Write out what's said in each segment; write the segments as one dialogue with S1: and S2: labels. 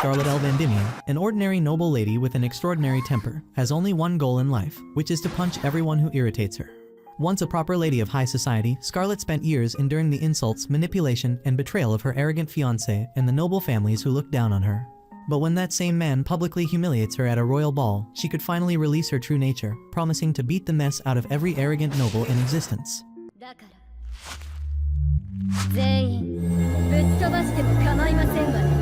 S1: Scarlet El Vandimion, an ordinary noble lady with an extraordinary temper, has only one goal in life, which is to punch everyone who irritates her. Once a proper lady of high society, Scarlet spent years enduring the insults, manipulation, and betrayal of her arrogant fiancé and the noble families who looked down on her. But when that same man publicly humiliates her at a royal ball, she could finally release her true nature, promising to beat the mess out of every arrogant noble in existence.
S2: 全員ぶっ飛ばしても構いませんわね。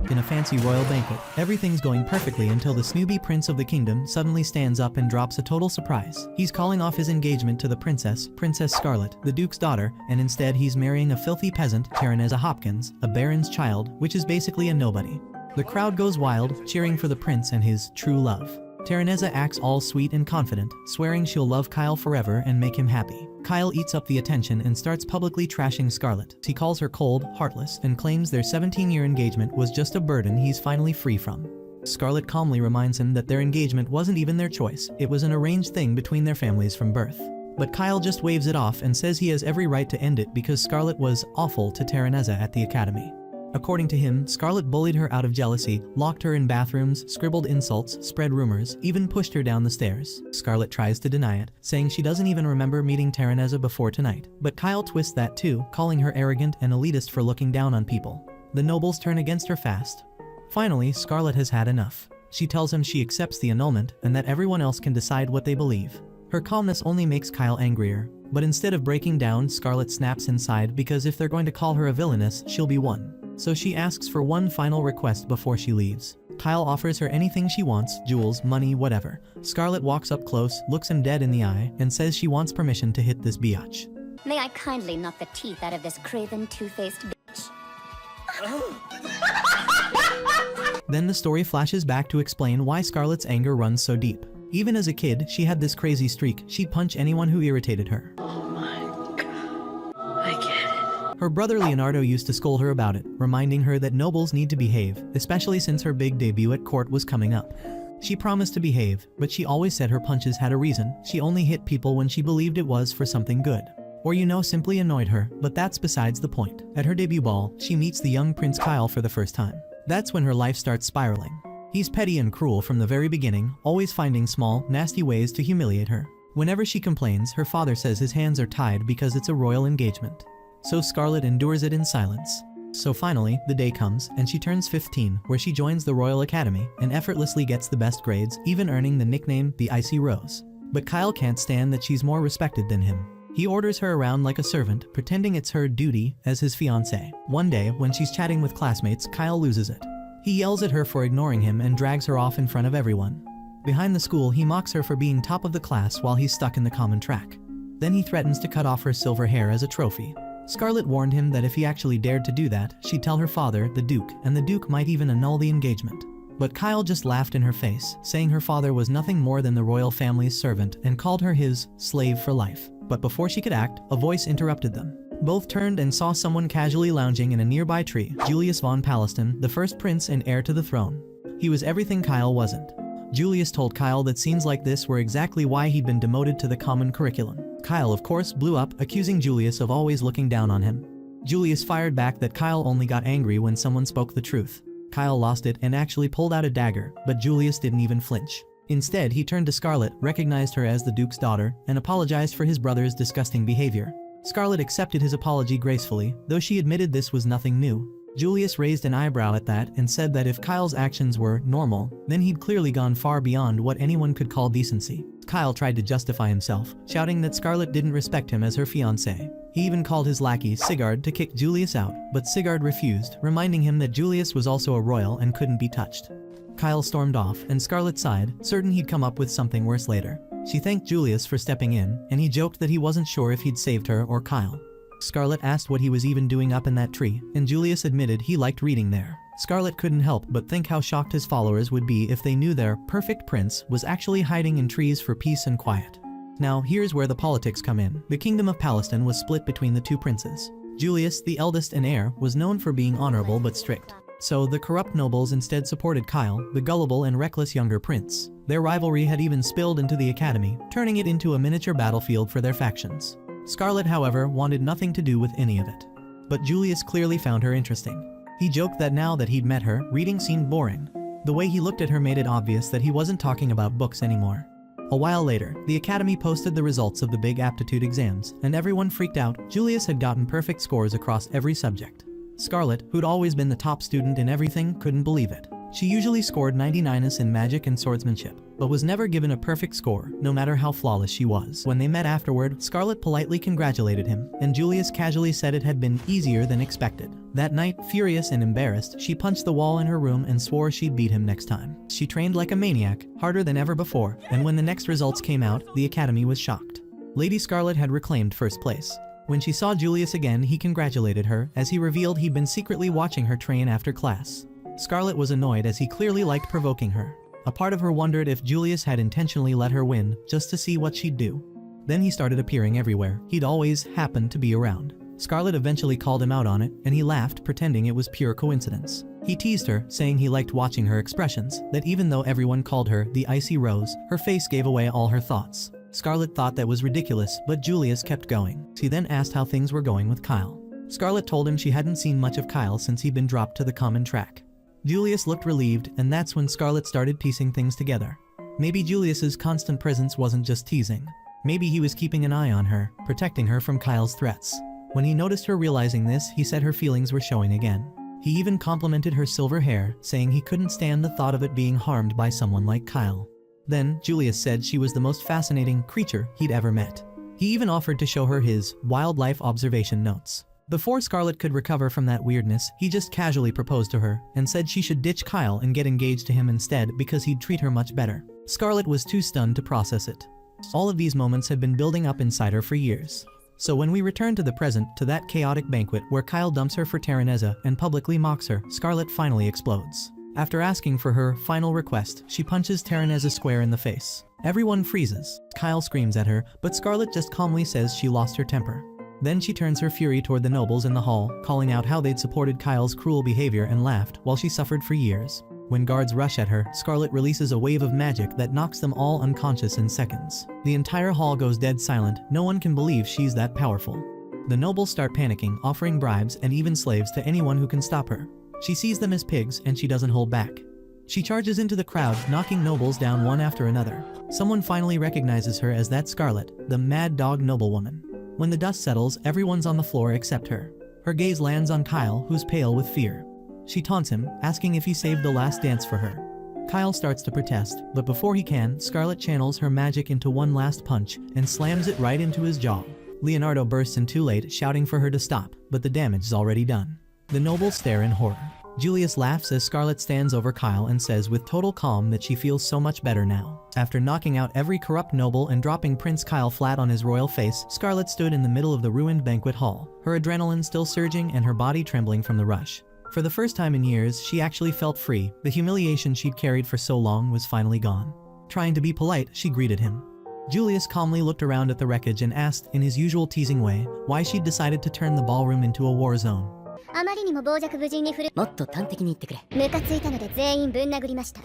S1: In a fancy royal banquet, everything's going perfectly until the snooby prince of the kingdom suddenly stands up and drops a total surprise. He's calling off his engagement to the Princess Scarlet, the Duke's daughter, and instead he's marrying a filthy peasant, Terraneza Hopkins, a baron's child, which is basically a nobody. The crowd goes wild, cheering for the prince and his true love. Terraneza acts all sweet and confident, swearing she'll love Kyle forever and make him happy. Kyle eats up the attention and starts publicly trashing Scarlet. He calls her cold, heartless, and claims their 17-year engagement was just a burden he's finally free from. Scarlet calmly reminds him that their engagement wasn't even their choice, it was an arranged thing between their families from birth. But Kyle just waves it off and says he has every right to end it because Scarlet was awful to Terraneza at the academy. According to him, Scarlet bullied her out of jealousy, locked her in bathrooms, scribbled insults, spread rumors, even pushed her down the stairs. Scarlet tries to deny it, saying she doesn't even remember meeting Terraneza before tonight. But Kyle twists that too, calling her arrogant and elitist for looking down on people. The nobles turn against her fast. Finally, Scarlet has had enough. She tells him she accepts the annulment and that everyone else can decide what they believe. Her calmness only makes Kyle angrier. But instead of breaking down, Scarlet snaps inside because if they're going to call her a villainess, she'll be one. So she asks for one final request before she leaves. Kyle offers her anything she wants, jewels, money, whatever. Scarlet walks up close, looks him dead in the eye, and says she wants permission to hit this biatch.
S2: May I kindly knock the teeth out of this craven, two-faced bitch?
S1: Then the story flashes back to explain why Scarlet's anger runs so deep. Even as a kid, she had this crazy streak. She'd punch anyone who irritated her. Her brother Leonardo used to scold her about it, reminding her that nobles need to behave, especially since her big debut at court was coming up. She promised to behave, but she always said her punches had a reason. She only hit people when she believed it was for something good. Or simply annoyed her, but that's besides the point. At her debut ball, she meets the young Prince Kyle for the first time. That's when her life starts spiraling. He's petty and cruel from the very beginning, always finding small, nasty ways to humiliate her. Whenever she complains, her father says his hands are tied because it's a royal engagement. So Scarlet endures it in silence. So finally, the day comes, and she turns 15, where she joins the Royal Academy, and effortlessly gets the best grades, even earning the nickname, the Icy Rose. But Kyle can't stand that she's more respected than him. He orders her around like a servant, pretending it's her duty as his fiancé. One day, when she's chatting with classmates, Kyle loses it. He yells at her for ignoring him and drags her off in front of everyone. Behind the school, he mocks her for being top of the class while he's stuck in the common track. Then he threatens to cut off her silver hair as a trophy. Scarlet warned him that if he actually dared to do that, she'd tell her father, the Duke, and the Duke might even annul the engagement. But Kyle just laughed in her face, saying her father was nothing more than the royal family's servant and called her his slave for life. But before she could act, a voice interrupted them. Both turned and saw someone casually lounging in a nearby tree, Julius von Palestine, the first prince and heir to the throne. He was everything Kyle wasn't. Julius told Kyle that scenes like this were exactly why he'd been demoted to the common curriculum. Kyle, of course, blew up, accusing Julius of always looking down on him. Julius fired back that Kyle only got angry when someone spoke the truth. Kyle lost it and actually pulled out a dagger, but Julius didn't even flinch. Instead, he turned to Scarlet, recognized her as the Duke's daughter, and apologized for his brother's disgusting behavior. Scarlet accepted his apology gracefully, though she admitted this was nothing new. Julius raised an eyebrow at that and said that if Kyle's actions were normal, then he'd clearly gone far beyond what anyone could call decency. Kyle tried to justify himself, shouting that Scarlet didn't respect him as her fiancé. He even called his lackey, Sigurd, to kick Julius out, but Sigurd refused, reminding him that Julius was also a royal and couldn't be touched. Kyle stormed off, and Scarlet sighed, certain he'd come up with something worse later. She thanked Julius for stepping in, and he joked that he wasn't sure if he'd saved her or Kyle. Scarlet asked what he was even doing up in that tree, and Julius admitted he liked reading there. Scarlet couldn't help but think how shocked his followers would be if they knew their perfect prince was actually hiding in trees for peace and quiet. Now, here's where the politics come in. The kingdom of Palestine was split between the two princes. Julius, the eldest and heir, was known for being honorable but strict. So the corrupt nobles instead supported Kyle, the gullible and reckless younger prince. Their rivalry had even spilled into the academy, turning it into a miniature battlefield for their factions. Scarlet, however, wanted nothing to do with any of it. But Julius clearly found her interesting. He joked that now that he'd met her, reading seemed boring. The way he looked at her made it obvious that he wasn't talking about books anymore. A while later, the academy posted the results of the big aptitude exams, and everyone freaked out. Julius had gotten perfect scores across every subject. Scarlet, who'd always been the top student in everything, couldn't believe it. She usually scored 99s in magic and swordsmanship, but was never given a perfect score, no matter how flawless she was. When they met afterward, Scarlet politely congratulated him, and Julius casually said it had been easier than expected. That night, furious and embarrassed, she punched the wall in her room and swore she'd beat him next time. She trained like a maniac, harder than ever before, and when the next results came out, the academy was shocked. Lady Scarlet had reclaimed first place. When she saw Julius again, he congratulated her, as he revealed he'd been secretly watching her train after class. Scarlet was annoyed as he clearly liked provoking her. A part of her wondered if Julius had intentionally let her win, just to see what she'd do. Then he started appearing everywhere. He'd always happened to be around. Scarlet eventually called him out on it, and he laughed, pretending it was pure coincidence. He teased her, saying he liked watching her expressions, that even though everyone called her the icy rose, her face gave away all her thoughts. Scarlet thought that was ridiculous, but Julius kept going. She then asked how things were going with Kyle. Scarlet told him she hadn't seen much of Kyle since he'd been dropped to the common track. Julius looked relieved, and that's when Scarlet started piecing things together. Maybe Julius's constant presence wasn't just teasing. Maybe he was keeping an eye on her, protecting her from Kyle's threats. When he noticed her realizing this, he said her feelings were showing again. He even complimented her silver hair, saying he couldn't stand the thought of it being harmed by someone like Kyle. Then, Julius said she was the most fascinating creature he'd ever met. He even offered to show her his wildlife observation notes. Before Scarlet could recover from that weirdness, he just casually proposed to her and said she should ditch Kyle and get engaged to him instead because he'd treat her much better. Scarlet was too stunned to process it. All of these moments had been building up inside her for years. So when we return to the present, to that chaotic banquet where Kyle dumps her for Terraneza and publicly mocks her, Scarlet finally explodes. After asking for her final request, she punches Terraneza square in the face. Everyone freezes. Kyle screams at her, but Scarlet just calmly says she lost her temper. Then she turns her fury toward the nobles in the hall, calling out how they'd supported Kyle's cruel behavior and laughed while she suffered for years. When guards rush at her, Scarlet releases a wave of magic that knocks them all unconscious in seconds. The entire hall goes dead silent. No one can believe she's that powerful. The nobles start panicking, offering bribes and even slaves to anyone who can stop her. She sees them as pigs, and she doesn't hold back. She charges into the crowd, knocking nobles down one after another. Someone finally recognizes her as that Scarlet, the mad dog noblewoman. When the dust settles, everyone's on the floor except her. Her gaze lands on Kyle, who's pale with fear. She taunts him, asking if he saved the last dance for her. Kyle starts to protest, but before he can, Scarlet channels her magic into one last punch and slams it right into his jaw. Leonardo bursts in too late, shouting for her to stop, but the damage is already done. The nobles stare in horror. Julius laughs as Scarlet stands over Kyle and says with total calm that she feels so much better now. After knocking out every corrupt noble and dropping Prince Kyle flat on his royal face, Scarlet stood in the middle of the ruined banquet hall, her adrenaline still surging and her body trembling from the rush. For the first time in years, she actually felt free. The humiliation she'd carried for so long was finally gone. Trying to be polite, she greeted him. Julius calmly looked around at the wreckage and asked, in his usual teasing way, why she'd decided to turn the ballroom into a war zone.
S2: あまりにも傍若無人に振る。もっと端的に言ってくれ。ムカついたので全員ぶん殴りました。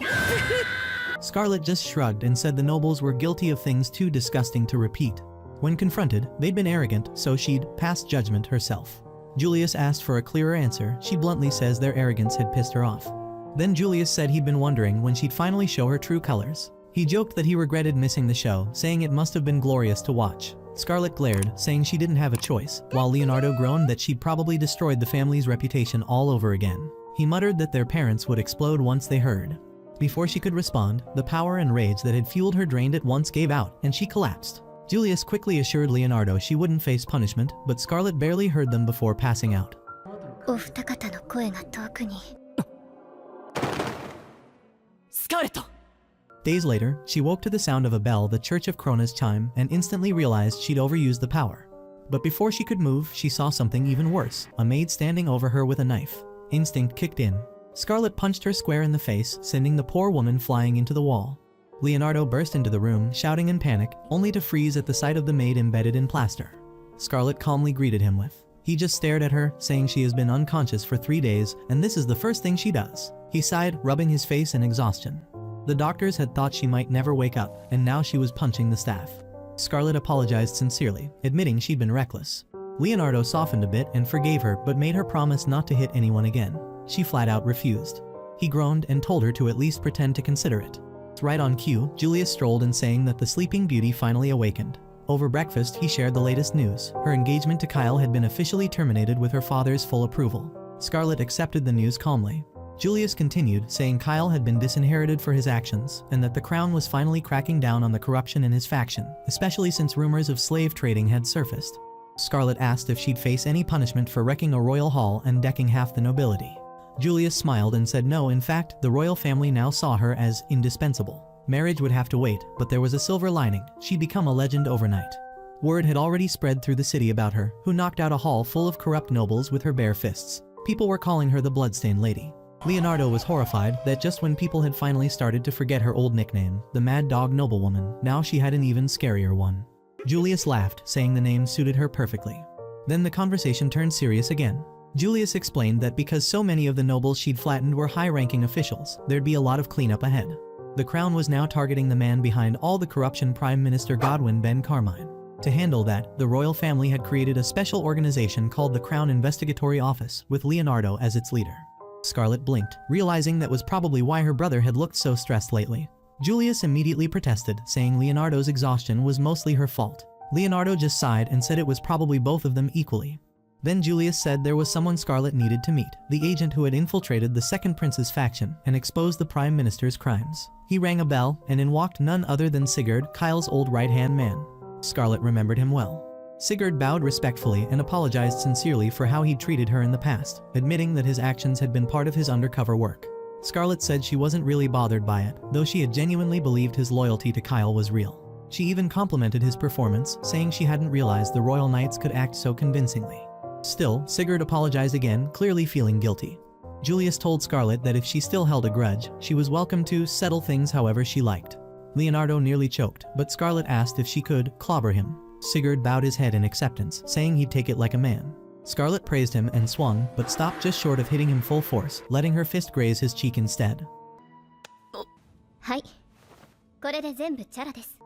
S1: Scarlet just shrugged and said the nobles were guilty of things too disgusting to repeat. When confronted, they'd been arrogant, so she'd passed judgment herself. Julius asked for a clearer answer. She bluntly says their arrogance had pissed her off. Then Julius said he'd been wondering when she'd finally show her true colors. He joked that he regretted missing the show, saying it must have been glorious to watch. Scarlet glared, saying she didn't have a choice, while Leonardo groaned that she'd probably destroyed the family's reputation all over again. He muttered that their parents would explode once they heard. Before she could respond, the power and rage that had fueled her drained at once gave out, and she collapsed. Julius quickly assured Leonardo she wouldn't face punishment, but Scarlet barely heard them before passing out.
S2: お二方の声が遠くに。
S3: スカーレット!
S1: Days later, she woke to the sound of a bell, the Church of Krona's chime, and instantly realized she'd overused the power. But before she could move, she saw something even worse, a maid standing over her with a knife. Instinct kicked in. Scarlet punched her square in the face, sending the poor woman flying into the wall. Leonardo burst into the room, shouting in panic, only to freeze at the sight of the maid embedded in plaster. Scarlet calmly greeted him with, He just stared at her, saying she has been unconscious for 3 days, and this is the first thing she does. He sighed, rubbing his face in exhaustion. The doctors had thought she might never wake up, and now she was punching the staff. Scarlet apologized sincerely, admitting she'd been reckless. Leonardo softened a bit and forgave her, but made her promise not to hit anyone again. She flat out refused. He groaned and told her to at least pretend to consider it. Right on cue, Julius strolled in, saying that the sleeping beauty finally awakened. Over breakfast, he shared the latest news. Her engagement to Kyle had been officially terminated with her father's full approval. Scarlet accepted the news calmly. Julius continued, saying Kyle had been disinherited for his actions, and that the crown was finally cracking down on the corruption in his faction, especially since rumors of slave trading had surfaced. Scarlet asked if she'd face any punishment for wrecking a royal hall and decking half the nobility. Julius smiled and said no, in fact, the royal family now saw her as indispensable. Marriage would have to wait, but there was a silver lining. She'd become a legend overnight. Word had already spread through the city about her, who knocked out a hall full of corrupt nobles with her bare fists. People were calling her the Bloodstained Lady. Leonardo was horrified that just when people had finally started to forget her old nickname, the Mad Dog Noblewoman, now she had an even scarier one. Julius laughed, saying the name suited her perfectly. Then the conversation turned serious again. Julius explained that because so many of the nobles she'd flattened were high-ranking officials, there'd be a lot of cleanup ahead. The crown was now targeting the man behind all the corruption, Prime Minister Godwin Ben Carmine. To handle that, the royal family had created a special organization called the Crown Investigatory Office, with Leonardo as its leader. Scarlet blinked, realizing that was probably why her brother had looked so stressed lately. Julius immediately protested, saying Leonardo's exhaustion was mostly her fault. Leonardo just sighed and said it was probably both of them equally. Then Julius said there was someone Scarlet needed to meet, the agent who had infiltrated the Second Prince's faction and exposed the Prime Minister's crimes. He rang a bell, and in walked none other than Sigurd, Kyle's old right-hand man. Scarlet remembered him well. Sigurd bowed respectfully and apologized sincerely for how he'd treated her in the past, admitting that his actions had been part of his undercover work. Scarlet said she wasn't really bothered by it, though she had genuinely believed his loyalty to Kyle was real. She even complimented his performance, saying she hadn't realized the royal knights could act so convincingly. Still, Sigurd apologized again, clearly feeling guilty. Julius told Scarlet that if she still held a grudge, she was welcome to settle things however she liked. Leonardo nearly choked, but Scarlet asked if she could clobber him. Sigurd bowed his head in acceptance, saying he'd take it like a man. Scarlet praised him and swung, but stopped just short of hitting him full force, letting her fist graze his cheek instead.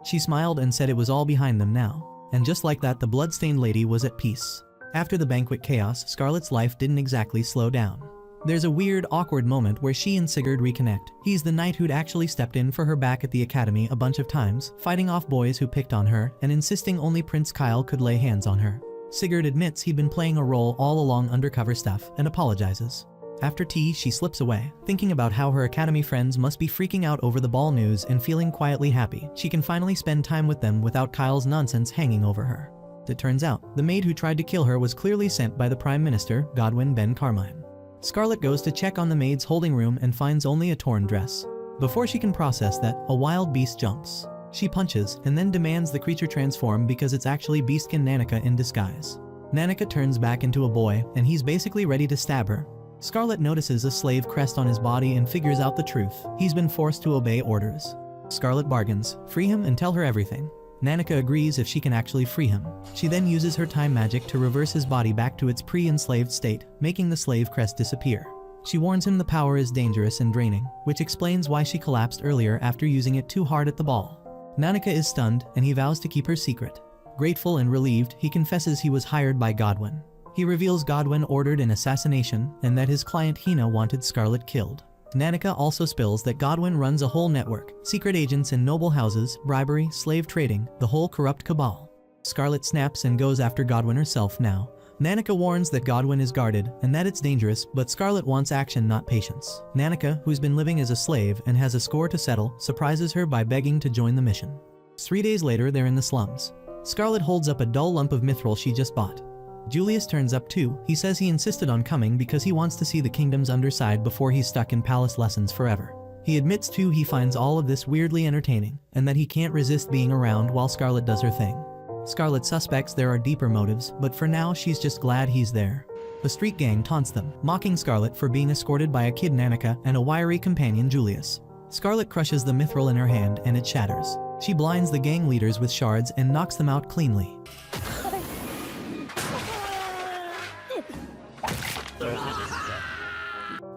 S1: She smiled and said it was all behind them now. And just like that, the Bloodstained Lady was at peace. After the banquet chaos, Scarlet's life didn't exactly slow down. There's a weird, awkward moment where she and Sigurd reconnect. He's the knight who'd actually stepped in for her back at the academy a bunch of times, fighting off boys who picked on her and insisting only Prince Kyle could lay hands on her. Sigurd admits he'd been playing a role all along, undercover stuff, and apologizes. After tea, she slips away, thinking about how her academy friends must be freaking out over the ball news and feeling quietly happy she can finally spend time with them without Kyle's nonsense hanging over her. It turns out, the maid who tried to kill her was clearly sent by the Prime Minister, Godwin Ben Carmine. Scarlet goes to check on the maid's holding room and finds only a torn dress. Before she can process that, a wild beast jumps. She punches, and then demands the creature transform because it's actually Beastkin Nanika in disguise. Nanika turns back into a boy, and he's basically ready to stab her. Scarlet notices a slave crest on his body and figures out the truth. He's been forced to obey orders. Scarlet bargains, free him and tell her everything. Nanika agrees if she can actually free him. She then uses her time magic to reverse his body back to its pre-enslaved state, making the slave crest disappear. She warns him the power is dangerous and draining, which explains why she collapsed earlier after using it too hard at the ball. Nanika is stunned, and he vows to keep her secret. Grateful and relieved, he confesses he was hired by Godwin. He reveals Godwin ordered an assassination, and that his client Hina wanted Scarlet killed. Nanika also spills that Godwin runs a whole network, secret agents in noble houses, bribery, slave trading, the whole corrupt cabal. Scarlet snaps and goes after Godwin herself now. Nanika warns that Godwin is guarded and that it's dangerous, but Scarlet wants action, not patience. Nanika, who's been living as a slave and has a score to settle, surprises her by begging to join the mission. 3 days later, they're in the slums. Scarlet holds up a dull lump of mithril she just bought. Julius turns up too. He says he insisted on coming because he wants to see the kingdom's underside before he's stuck in palace lessons forever. He admits too he finds all of this weirdly entertaining, and that he can't resist being around while Scarlet does her thing. Scarlet suspects there are deeper motives, but for now she's just glad he's there. The street gang taunts them, mocking Scarlet for being escorted by a kid Nanika and a wiry companion Julius. Scarlet crushes the mithril in her hand and it shatters. She blinds the gang leaders with shards and knocks them out cleanly.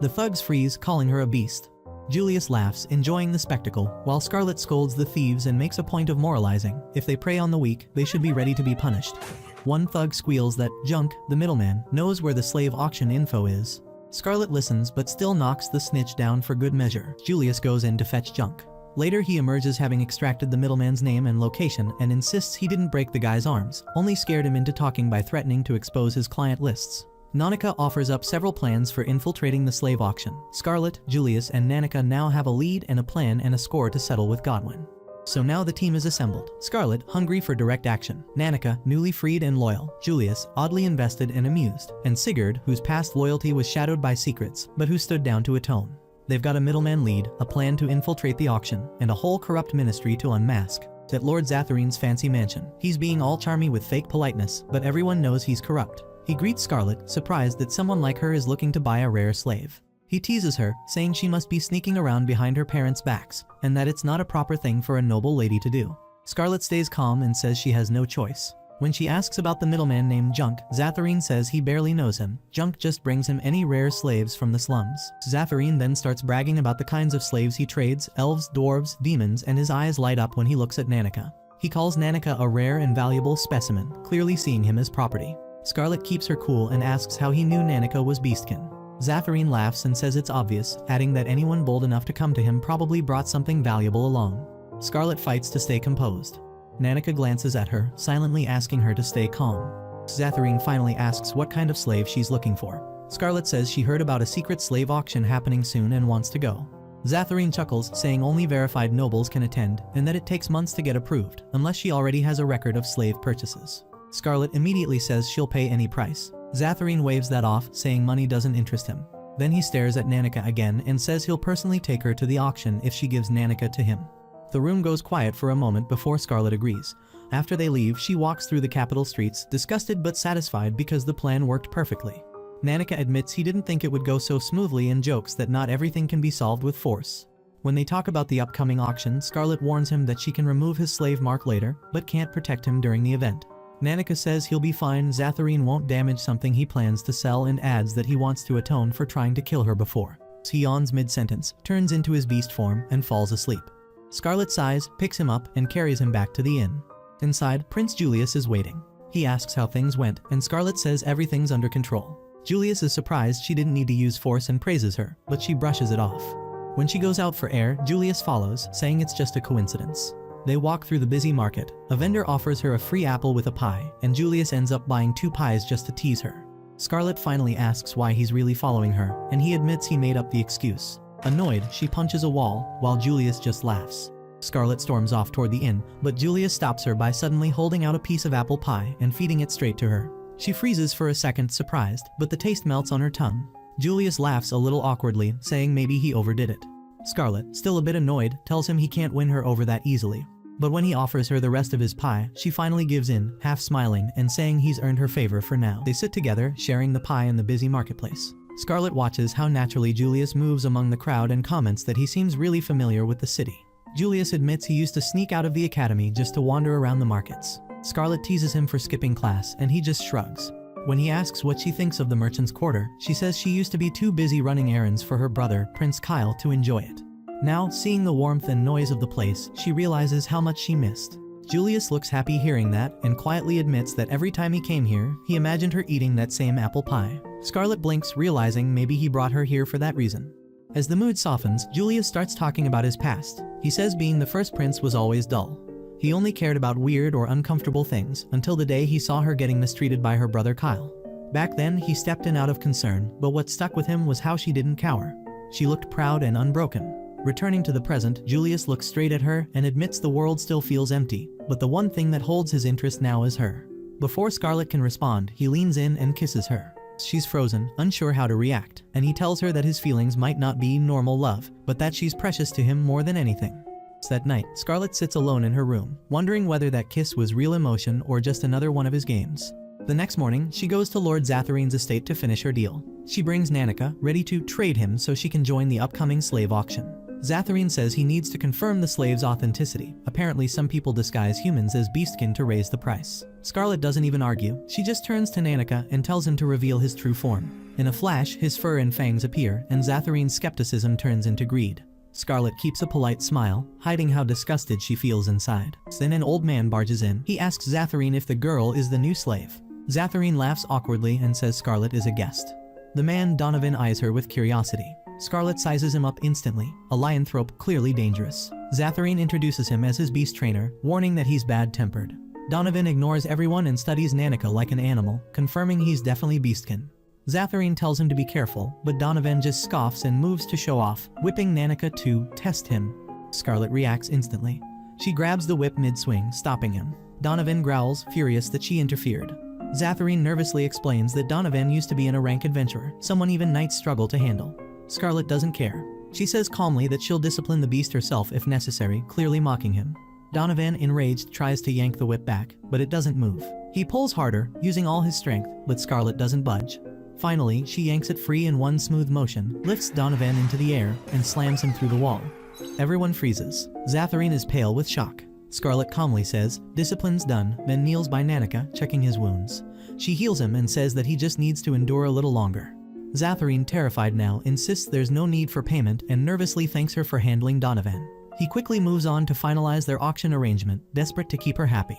S1: The thugs freeze, calling her a beast. Julius laughs, enjoying the spectacle, while Scarlet scolds the thieves and makes a point of moralizing. If they prey on the weak, they should be ready to be punished. One thug squeals that Junk, the middleman, knows where the slave auction info is. Scarlet listens but still knocks the snitch down for good measure. Julius goes in to fetch Junk. Later he emerges having extracted the middleman's name and location and insists he didn't break the guy's arms, only scared him into talking by threatening to expose his client lists. Nanika offers up several plans for infiltrating the slave auction. Scarlet, Julius, and Nanika now have a lead and a plan and a score to settle with Godwin. So now the team is assembled. Scarlet, hungry for direct action. Nanika, newly freed and loyal. Julius, oddly invested and amused. And Sigurd, whose past loyalty was shadowed by secrets, but who stood down to atone. They've got a middleman lead, a plan to infiltrate the auction, and a whole corrupt ministry to unmask. At Lord Zatharine's fancy mansion. He's being all charmy with fake politeness, but everyone knows he's corrupt. He greets Scarlet, surprised that someone like her is looking to buy a rare slave. He teases her, saying she must be sneaking around behind her parents' backs, and that it's not a proper thing for a noble lady to do. Scarlet stays calm and says she has no choice. When she asks about the middleman named Junk, Zatharine says he barely knows him. Junk just brings him any rare slaves from the slums. Zatharine then starts bragging about the kinds of slaves he trades, elves, dwarves, demons, and his eyes light up when he looks at Nanika. He calls Nanika a rare and valuable specimen, clearly seeing him as property. Scarlet keeps her cool and asks how he knew Nanika was beastkin. Zatharine laughs and says it's obvious, adding that anyone bold enough to come to him probably brought something valuable along. Scarlet fights to stay composed. Nanika glances at her, silently asking her to stay calm. Zatharine finally asks what kind of slave she's looking for. Scarlet says she heard about a secret slave auction happening soon and wants to go. Zatharine chuckles, saying only verified nobles can attend, and that it takes months to get approved, unless she already has a record of slave purchases. Scarlet immediately says she'll pay any price. Zatharine waves that off, saying money doesn't interest him. Then he stares at Nanika again and says he'll personally take her to the auction if she gives Nanika to him. The room goes quiet for a moment before Scarlet agrees. After they leave, she walks through the capital streets, disgusted but satisfied because the plan worked perfectly. Nanika admits he didn't think it would go so smoothly and jokes that not everything can be solved with force. When they talk about the upcoming auction, Scarlet warns him that she can remove his slave mark later, but can't protect him during the event. Nanika says he'll be fine, Zatharine won't damage something he plans to sell, and adds that he wants to atone for trying to kill her before. He yawns mid-sentence, turns into his beast form, and falls asleep. Scarlet sighs, picks him up, and carries him back to the inn. Inside, Prince Julius is waiting. He asks how things went, and Scarlet says everything's under control. Julius is surprised she didn't need to use force and praises her, but she brushes it off. When she goes out for air, Julius follows, saying it's just a coincidence. They walk through the busy market. A vendor offers her a free apple with a pie, and Julius ends up buying 2 pies just to tease her. Scarlet finally asks why he's really following her, and he admits he made up the excuse. Annoyed, she punches a wall, while Julius just laughs. Scarlet storms off toward the inn, but Julius stops her by suddenly holding out a piece of apple pie and feeding it straight to her. She freezes for a second, surprised, but the taste melts on her tongue. Julius laughs a little awkwardly, saying maybe he overdid it. Scarlet, still a bit annoyed, tells him he can't win her over that easily. But when he offers her the rest of his pie, she finally gives in, half smiling and saying he's earned her favor for now. They sit together, sharing the pie in the busy marketplace. Scarlet watches how naturally Julius moves among the crowd and comments that he seems really familiar with the city. Julius admits he used to sneak out of the academy just to wander around the markets. Scarlet teases him for skipping class, and he just shrugs. When he asks what she thinks of the merchant's quarter, she says she used to be too busy running errands for her brother, Prince Kyle, to enjoy it. Now, seeing the warmth and noise of the place, she realizes how much she missed. Julius looks happy hearing that, and quietly admits that every time he came here, he imagined her eating that same apple pie. Scarlet blinks, realizing maybe he brought her here for that reason. As the mood softens, Julius starts talking about his past. He says being the first prince was always dull. He only cared about weird or uncomfortable things, until the day he saw her getting mistreated by her brother Kyle. Back then, he stepped in out of concern, but what stuck with him was how she didn't cower. She looked proud and unbroken. Returning to the present, Julius looks straight at her and admits the world still feels empty, but the one thing that holds his interest now is her. Before Scarlet can respond, he leans in and kisses her. She's frozen, unsure how to react, and he tells her that his feelings might not be normal love, but that she's precious to him more than anything. That night, Scarlet sits alone in her room, wondering whether that kiss was real emotion or just another one of his games. The next morning, she goes to Lord Zatharine's estate to finish her deal. She brings Nanika, ready to trade him so she can join the upcoming slave auction. Zatharine says he needs to confirm the slave's authenticity. Apparently some people disguise humans as beastkin to raise the price. Scarlet doesn't even argue, she just turns to Nanika and tells him to reveal his true form. In a flash, his fur and fangs appear, and Zatharine's skepticism turns into greed. Scarlet keeps a polite smile, hiding how disgusted she feels inside. Then an old man barges in. He asks Zatharine if the girl is the new slave. Zatharine laughs awkwardly and says Scarlet is a guest. The man Donovan eyes her with curiosity. Scarlet sizes him up instantly, a lycanthrope clearly dangerous. Zatharine introduces him as his beast trainer, warning that he's bad-tempered. Donovan ignores everyone and studies Nanika like an animal, confirming he's definitely beastkin. Zatharine tells him to be careful, but Donovan just scoffs and moves to show off, whipping Nanika to test him. Scarlet reacts instantly. She grabs the whip mid-swing, stopping him. Donovan growls, furious that she interfered. Zatharine nervously explains that Donovan used to be a rank adventurer, someone even knights struggle to handle. Scarlet doesn't care. She says calmly that she'll discipline the beast herself if necessary, clearly mocking him. Donovan, enraged, tries to yank the whip back, but it doesn't move. He pulls harder, using all his strength, but Scarlet doesn't budge. Finally, she yanks it free in one smooth motion, lifts Donovan into the air, and slams him through the wall. Everyone freezes. Zatharine is pale with shock. Scarlet calmly says, "Discipline's done," then kneels by Nanika, checking his wounds. She heals him and says that he just needs to endure a little longer. Zatharine, terrified now, insists there's no need for payment and nervously thanks her for handling Donovan. He quickly moves on to finalize their auction arrangement, desperate to keep her happy.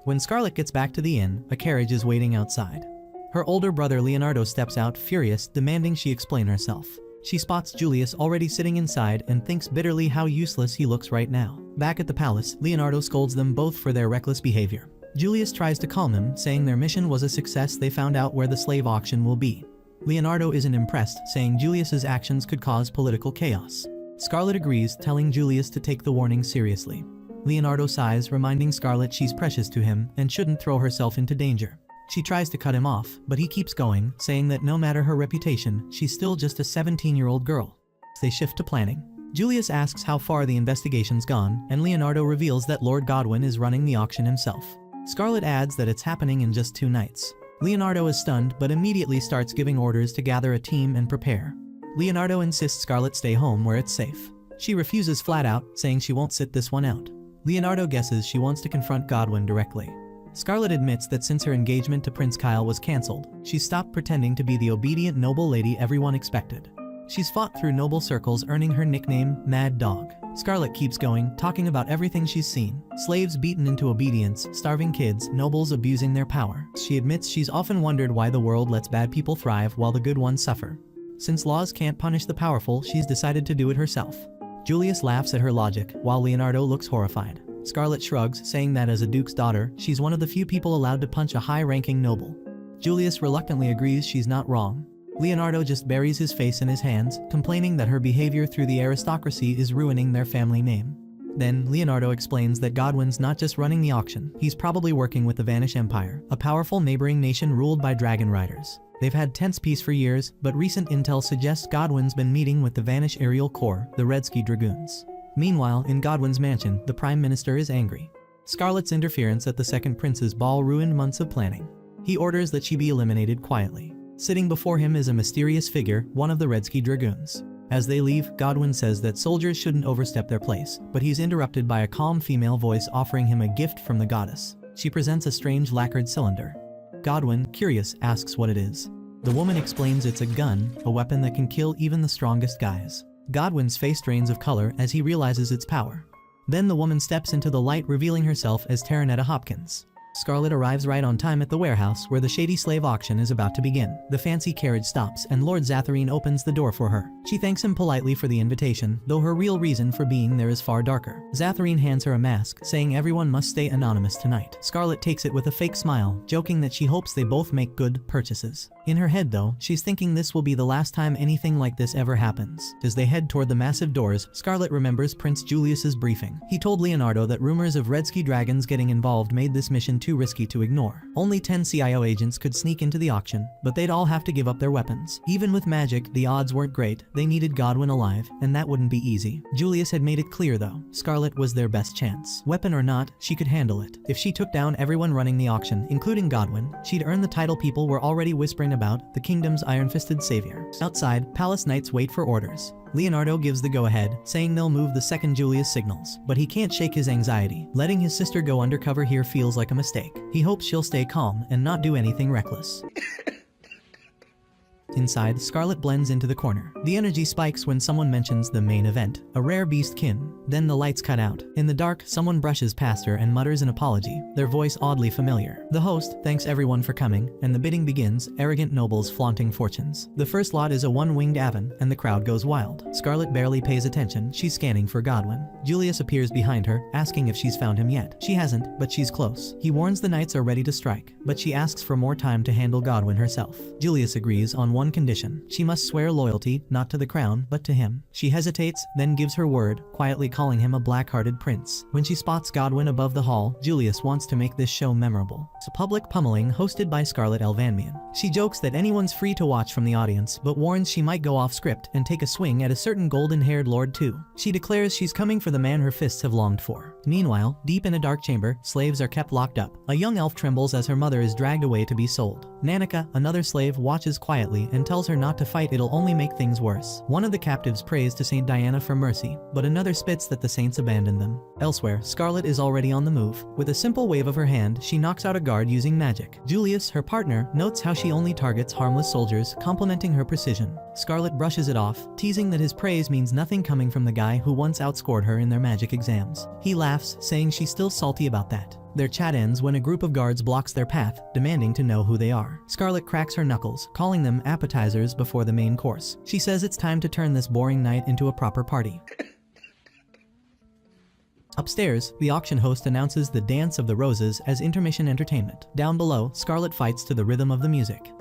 S1: When Scarlet gets back to the inn, a carriage is waiting outside. Her older brother Leonardo steps out, furious, demanding she explain herself. She spots Julius already sitting inside and thinks bitterly how useless he looks right now. Back at the palace, Leonardo scolds them both for their reckless behavior. Julius tries to calm him, saying their mission was a success. They found out where the slave auction will be. Leonardo isn't impressed, saying Julius's actions could cause political chaos. Scarlet agrees, telling Julius to take the warning seriously. Leonardo sighs, reminding Scarlet she's precious to him and shouldn't throw herself into danger. She tries to cut him off, but he keeps going, saying that no matter her reputation, she's still just a 17-year-old girl. They shift to planning. Julius asks how far the investigation's gone, and Leonardo reveals that Lord Godwin is running the auction himself. Scarlet adds that it's happening in just 2 nights. Leonardo is stunned but immediately starts giving orders to gather a team and prepare. Leonardo insists Scarlet stay home where it's safe. She refuses flat out, saying she won't sit this one out. Leonardo guesses she wants to confront Godwin directly. Scarlet admits that since her engagement to Prince Kyle was cancelled, she's stopped pretending to be the obedient noble lady everyone expected. She's fought through noble circles, earning her nickname, Mad Dog. Scarlet keeps going, talking about everything she's seen. Slaves beaten into obedience, starving kids, nobles abusing their power. She admits she's often wondered why the world lets bad people thrive while the good ones suffer. Since laws can't punish the powerful, she's decided to do it herself. Julius laughs at her logic, while Leonardo looks horrified. Scarlet shrugs, saying that as a duke's daughter, she's one of the few people allowed to punch a high-ranking noble. Julius reluctantly agrees she's not wrong. Leonardo just buries his face in his hands, complaining that her behavior through the aristocracy is ruining their family name. Then, Leonardo explains that Godwin's not just running the auction, he's probably working with the Vanish Empire, a powerful neighboring nation ruled by dragon riders. They've had tense peace for years, but recent intel suggests Godwin's been meeting with the Vanish Aerial Corps, the Redsky Dragoons. Meanwhile, in Godwin's mansion, the Prime Minister is angry. Scarlet's interference at the Second Prince's ball ruined months of planning. He orders that she be eliminated quietly. Sitting before him is a mysterious figure, one of the Redsky Dragoons. As they leave, Godwin says that soldiers shouldn't overstep their place, but he's interrupted by a calm female voice offering him a gift from the goddess. She presents a strange lacquered cylinder. Godwin, curious, asks what it is. The woman explains it's a gun, a weapon that can kill even the strongest guys. Godwin's face drains of color as he realizes its power. Then the woman steps into the light, revealing herself as Taranetta Hopkins. Scarlet arrives right on time at the warehouse where the shady slave auction is about to begin. The fancy carriage stops and Lord Zatharine opens the door for her. She thanks him politely for the invitation, though her real reason for being there is far darker. Zatharine hands her a mask, saying everyone must stay anonymous tonight. Scarlet takes it with a fake smile, joking that she hopes they both make good purchases. In her head though, she's thinking this will be the last time anything like this ever happens. As they head toward the massive doors, Scarlet remembers Prince Julius's briefing. He told Leonardo that rumors of Redsky dragons getting involved made this mission too risky to ignore. Only 10 CIO agents could sneak into the auction, but they'd all have to give up their weapons. Even with magic, the odds weren't great. They needed Godwin alive, and that wouldn't be easy. Julius had made it clear though, Scarlet was their best chance. Weapon or not, she could handle it. If she took down everyone running the auction, including Godwin, she'd earn the title people were already whispering complain about, the kingdom's iron-fisted savior. Outside, palace knights wait for orders. Leonardo gives the go-ahead, saying they'll move the second Julius signals, but he can't shake his anxiety. Letting his sister go undercover here feels like a mistake. He hopes she'll stay calm and not do anything reckless. Inside, Scarlet blends into the corner. The energy spikes when someone mentions the main event, a rare beast kin. Then the lights cut out. In the dark, someone brushes past her and mutters an apology, their voice oddly familiar. The host thanks everyone for coming, and the bidding begins, arrogant nobles flaunting fortunes. The first lot is a one-winged Avon, and the crowd goes wild. Scarlet barely pays attention, she's scanning for Godwin. Julius appears behind her, asking if she's found him yet. She hasn't, but she's close. He warns the knights are ready to strike, but she asks for more time to handle Godwin herself. Julius agrees on one condition. She must swear loyalty, not to the crown, but to him. She hesitates, then gives her word, quietly calling him a black-hearted prince. When she spots Godwin above the hall, Julius wants to make this show memorable. It's a public pummeling hosted by Scarlet El Vandimion. She jokes that anyone's free to watch from the audience, but warns she might go off script and take a swing at a certain golden-haired lord too. She declares she's coming for the man her fists have longed for. Meanwhile, deep in a dark chamber, slaves are kept locked up. A young elf trembles as her mother is dragged away to be sold. Nanika, another slave, watches quietly and tells her not to fight, it'll only make things worse. One of the captives prays to Saint Diana for mercy, but another spits that the saints abandoned them. Elsewhere, Scarlet is already on the move. With a simple wave of her hand, she knocks out a guard using magic. Julius, her partner, notes how she only targets harmless soldiers, complimenting her precision. Scarlet brushes it off, teasing that his praise means nothing coming from the guy who once outscored her in their magic exams. He laughs, saying she's still salty about that. Their chat ends when a group of guards blocks their path, demanding to know who they are. Scarlet cracks her knuckles, calling them appetizers before the main course. She says it's time to turn this boring night into a proper party. Upstairs, the auction host announces the Dance of the Roses as intermission entertainment. Down below, Scarlet fights to the rhythm of the music.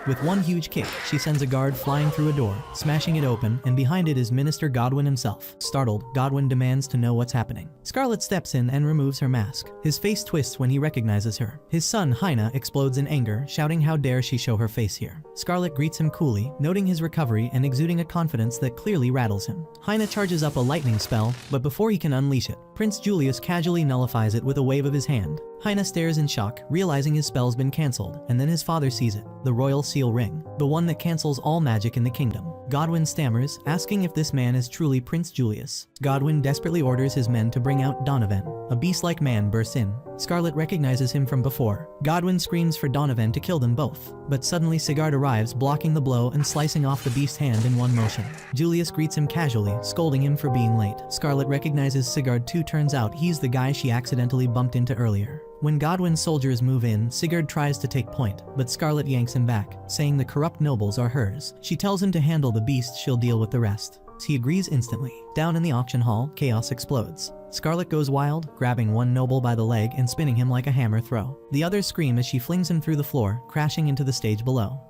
S1: With one huge kick, she sends a guard flying through a door, smashing it open, and behind it is Minister Godwin himself. Startled, Godwin demands to know what's happening. Scarlet steps in and removes her mask. His face twists when he recognizes her. His son, Heine, explodes in anger, shouting how dare she show her face here. Scarlet greets him coolly, noting his recovery and exuding a confidence that clearly rattles him. Heine charges up a lightning spell, but before he can unleash it, Prince Julius casually nullifies it with a wave of his hand. Heine stares in shock, realizing his spell's been cancelled, and then his father sees it, the royal seal ring, the one that cancels all magic in the kingdom. Godwin stammers, asking if this man is truly Prince Julius. Godwin desperately orders his men to bring out Donovan. A beast-like man bursts in. Scarlet recognizes him from before. Godwin screams for Donovan to kill them both, but suddenly Sigurd arrives, blocking the blow and slicing off the beast's hand in one motion. Julius greets him casually, scolding him for being late. Scarlet recognizes Sigurd too, turns out he's the guy she accidentally bumped into earlier. When Godwin's soldiers move in, Sigurd tries to take point, but Scarlet yanks him back, saying the corrupt nobles are hers. She tells him to handle the beast, she'll deal with the rest. He agrees instantly. Down in the auction hall, chaos explodes. Scarlet goes wild, grabbing one noble by the leg and spinning him like a hammer throw. The others scream as she flings him through the floor, crashing into the stage below.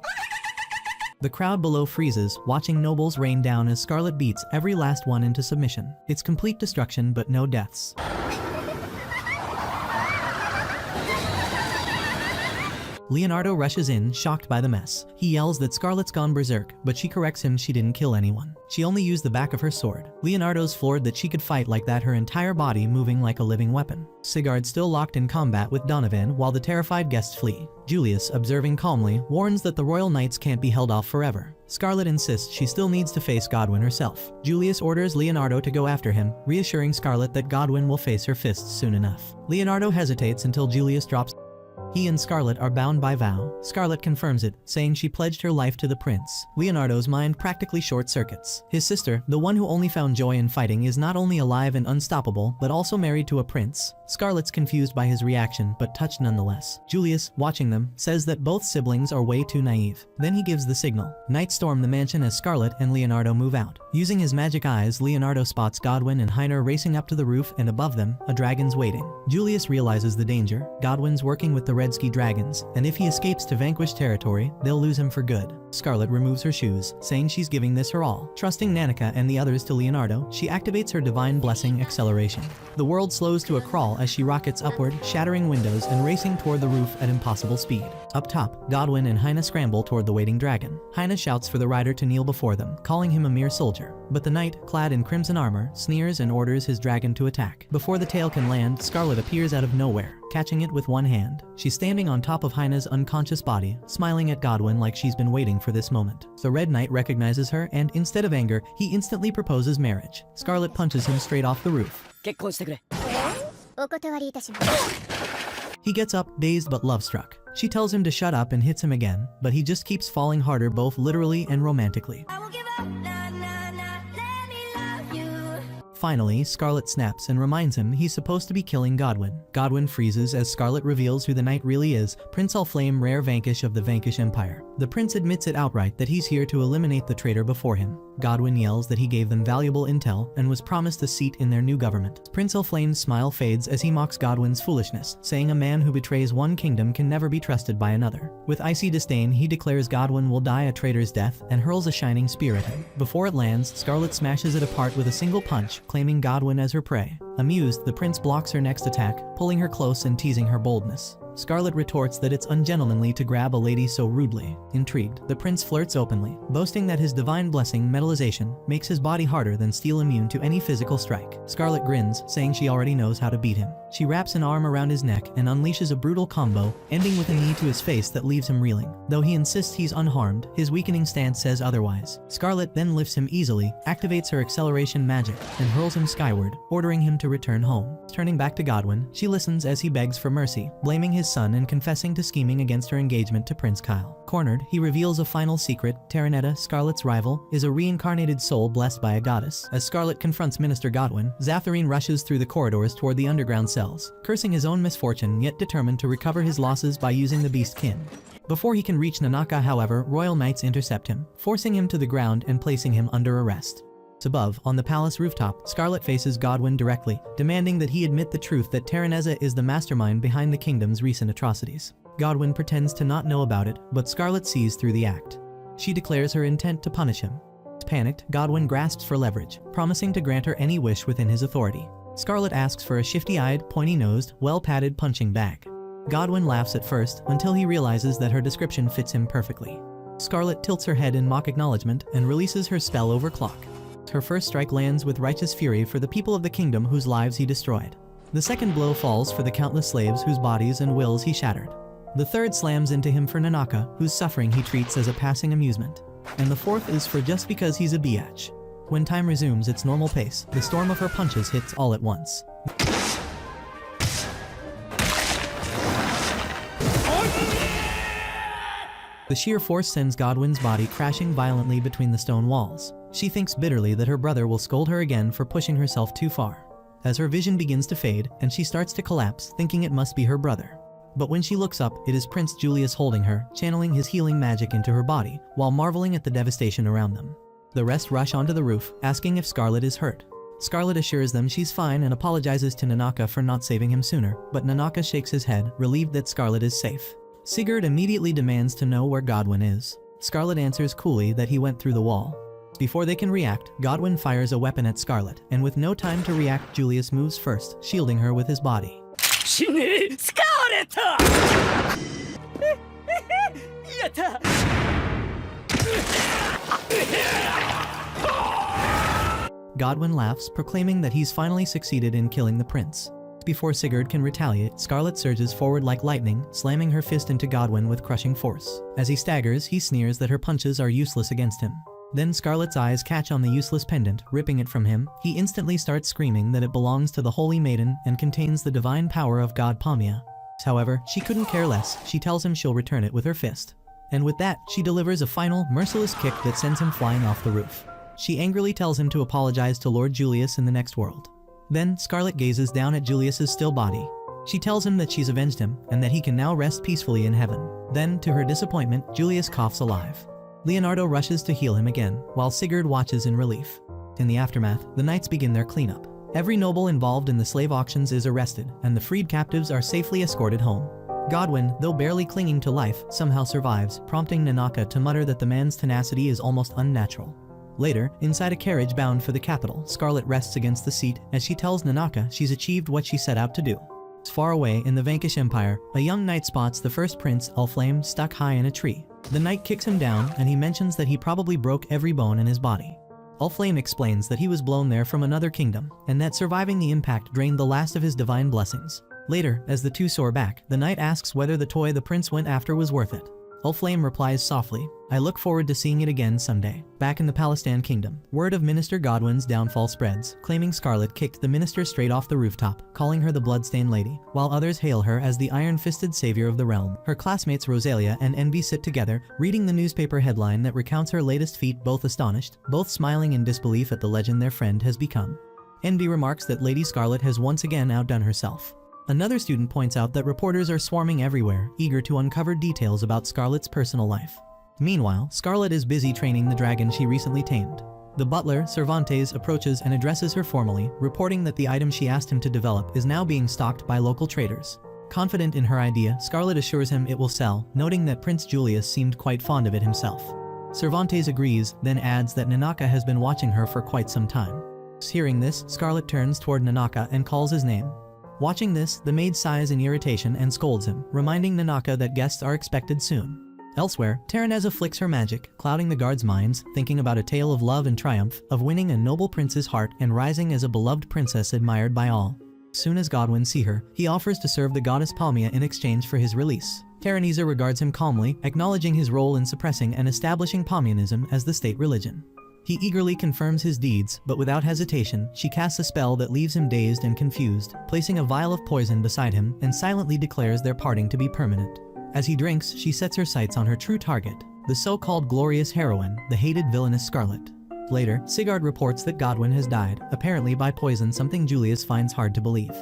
S1: The crowd below freezes, watching nobles rain down as Scarlet beats every last one into submission. It's complete destruction, but no deaths. Leonardo rushes in, shocked by the mess. He yells that Scarlet's gone berserk, but she corrects him she didn't kill anyone. She only used the back of her sword. Leonardo's floored that she could fight like that, her entire body moving like a living weapon. Sigurd still locked in combat with Donovan while the terrified guests flee. Julius, observing calmly, warns that the royal knights can't be held off forever. Scarlet insists she still needs to face Godwin herself. Julius orders Leonardo to go after him, reassuring Scarlet that Godwin will face her fists soon enough. Leonardo hesitates until Julius drops. He and Scarlet are bound by vow. Scarlet confirms it, saying she pledged her life to the prince. Leonardo's mind practically short-circuits. His sister, the one who only found joy in fighting, is not only alive and unstoppable, but also married to a prince. Scarlet's confused by his reaction, but touched nonetheless. Julius, watching them, says that both siblings are way too naive. Then he gives the signal. Knights storm the mansion as Scarlet and Leonardo move out. Using his magic eyes, Leonardo spots Godwin and Heine racing up to the roof, and above them, a dragon's waiting. Julius realizes the danger. Godwin's working with the Redski dragons, and if he escapes to vanquished territory, they'll lose him for good. Scarlet removes her shoes, saying she's giving this her all. Trusting Nanika and the others to Leonardo, she activates her divine blessing acceleration. The world slows to a crawl as she rockets upward, shattering windows and racing toward the roof at impossible speed. Up top, Godwin and Heine scramble toward the waiting dragon. Heine shouts for the rider to kneel before them, calling him a mere soldier. But the knight, clad in crimson armor, sneers and orders his dragon to attack. Before the tail can land, Scarlet appears out of nowhere, catching it with one hand. She's standing on top of Haine's unconscious body, smiling at Godwin like she's been waiting for this moment. The Red Knight recognizes her, and instead of anger, he instantly proposes marriage. Scarlet punches him straight off the roof.
S3: 結婚してくれ。
S2: お断りいたします。
S1: He gets up, dazed but love-struck. She tells him to shut up and hits him again, but he just keeps falling harder both literally and romantically.
S2: I won't give up, nah, nah, nah, let me love you.
S1: Finally, Scarlet snaps and reminds him he's supposed to be killing Godwin. Godwin freezes as Scarlet reveals who the knight really is, Prince Ulflame, rare Vanquish of the Vanquish Empire. The prince admits it outright that he's here to eliminate the traitor before him. Godwin yells that he gave them valuable intel and was promised a seat in their new government. Prince Ulflame's smile fades as he mocks Godwin's foolishness, saying a man who betrays one kingdom can never be trusted by another. With icy disdain, he declares Godwin will die a traitor's death and hurls a shining spear at him. Before it lands, Scarlet smashes it apart with a single punch, claiming Godwin as her prey. Amused, the prince blocks her next attack, pulling her close and teasing her boldness. Scarlet retorts that it's ungentlemanly to grab a lady so rudely. Intrigued, the prince flirts openly, boasting that his divine blessing, metallization, makes his body harder than steel, immune to any physical strike. Scarlet grins, saying she already knows how to beat him. She wraps an arm around his neck and unleashes a brutal combo, ending with a knee to his face that leaves him reeling. Though he insists he's unharmed, his weakening stance says otherwise. Scarlet then lifts him easily, activates her acceleration magic, and hurls him skyward, ordering him to return home. Turning back to Godwin, she listens as he begs for mercy, blaming his son and confessing to scheming against her engagement to Prince Kyle. Cornered, he reveals a final secret. Terranetta, Scarlet's rival, is a reincarnated soul blessed by a goddess. As Scarlet confronts Minister Godwin, Zatharine rushes through the corridors toward the underground cells, cursing his own misfortune yet determined to recover his losses by using the beast kin. Before he can reach Nanaka, however, royal knights intercept him, forcing him to the ground and placing him under arrest. Above, on the palace rooftop, Scarlet faces Godwin directly, demanding that he admit the truth that Terranetta is the mastermind behind the kingdom's recent atrocities. Godwin pretends to not know about it, but Scarlet sees through the act. She declares her intent to punish him. Panicked, Godwin grasps for leverage, promising to grant her any wish within his authority. Scarlet asks for a shifty-eyed, pointy-nosed, well-padded punching bag. Godwin laughs at first, until he realizes that her description fits him perfectly. Scarlet tilts her head in mock acknowledgement and releases her spell over Clock. Her first strike lands with righteous fury for the people of the kingdom whose lives he destroyed. The second blow falls for the countless slaves whose bodies and wills he shattered. The third slams into him for Nanaka, whose suffering he treats as a passing amusement. And the fourth is for just because he's a biatch. When time resumes its normal pace, the storm of her punches hits all at once. The sheer force sends Godwin's body crashing violently between the stone walls. She thinks bitterly that her brother will scold her again for pushing herself too far. As her vision begins to fade, and she starts to collapse, thinking it must be her brother. But when she looks up, it is Prince Julius holding her, channeling his healing magic into her body, while marveling at the devastation around them. The rest rush onto the roof, asking if Scarlet is hurt. Scarlet assures them she's fine and apologizes to Nanaka for not saving him sooner, but Nanaka shakes his head, relieved that Scarlet is safe. Sigurd immediately demands to know where Godwin is. Scarlet answers coolly that he went through the wall. Before they can react, Godwin fires a weapon at Scarlet, and with no time to react, Julius moves first, shielding her with his body. Godwin laughs, proclaiming that he's finally succeeded in killing the prince. Before Sigurd can retaliate, Scarlet surges forward like lightning, slamming her fist into Godwin with crushing force. As he staggers, he sneers that her punches are useless against him. Then Scarlet's eyes catch on the useless pendant, ripping it from him. He instantly starts screaming that it belongs to the Holy Maiden and contains the divine power of God Pamia. However, she couldn't care less. She tells him she'll return it with her fist. And with that, she delivers a final, merciless kick that sends him flying off the roof. She angrily tells him to apologize to Lord Julius in the next world. Then, Scarlet gazes down at Julius's still body. She tells him that she's avenged him, and that he can now rest peacefully in heaven. Then, to her disappointment, Julius coughs alive. Leonardo rushes to heal him again, while Sigurd watches in relief. In the aftermath, the knights begin their cleanup. Every noble involved in the slave auctions is arrested, and the freed captives are safely escorted home. Godwin, though barely clinging to life, somehow survives, prompting Nanaka to mutter that the man's tenacity is almost unnatural. Later, inside a carriage bound for the capital, Scarlet rests against the seat as she tells Nanaka she's achieved what she set out to do. Far away in the Vanquish Empire, a young knight spots the first prince, Ulflame, stuck high in a tree. The knight kicks him down, and he mentions that he probably broke every bone in his body. Ulflame explains that he was blown there from another kingdom, and that surviving the impact drained the last of his divine blessings. Later, as the two soar back, the knight asks whether the toy the prince went after was worth it. Ulflame replies softly, "I look forward to seeing it again someday." Back in the Palestan kingdom, word of Minister Godwin's downfall spreads, claiming Scarlet kicked the minister straight off the rooftop, calling her the Bloodstained Lady, while others hail her as the iron-fisted savior of the realm. Her classmates Rosalia and Envy sit together, reading the newspaper headline that recounts her latest feat, both astonished, both smiling in disbelief at the legend their friend has become. Envy remarks that Lady Scarlet has once again outdone herself. Another student points out that reporters are swarming everywhere, eager to uncover details about Scarlet's personal life. Meanwhile, Scarlet is busy training the dragon she recently tamed. The butler, Cervantes, approaches and addresses her formally, reporting that the item she asked him to develop is now being stocked by local traders. Confident in her idea, Scarlet assures him it will sell, noting that Prince Julius seemed quite fond of it himself. Cervantes agrees, then adds that Nanaka has been watching her for quite some time. Hearing this, Scarlet turns toward Nanaka and calls his name. Watching this, the maid sighs in irritation and scolds him, reminding Nanaka that guests are expected soon. Elsewhere, Terraneza flicks her magic, clouding the guards' minds, thinking about a tale of love and triumph, of winning a noble prince's heart and rising as a beloved princess admired by all. Soon as Godwin sees her, he offers to serve the goddess Palmia in exchange for his release. Terraneza regards him calmly, acknowledging his role in suppressing and establishing Palmianism as the state religion. He eagerly confirms his deeds, but without hesitation, she casts a spell that leaves him dazed and confused, placing a vial of poison beside him and silently declares their parting to be permanent. As he drinks, she sets her sights on her true target, the so-called glorious heroine, the hated villainous Scarlet. Later, Sigurd reports that Godwin has died, apparently by poison, something Julius finds hard to believe.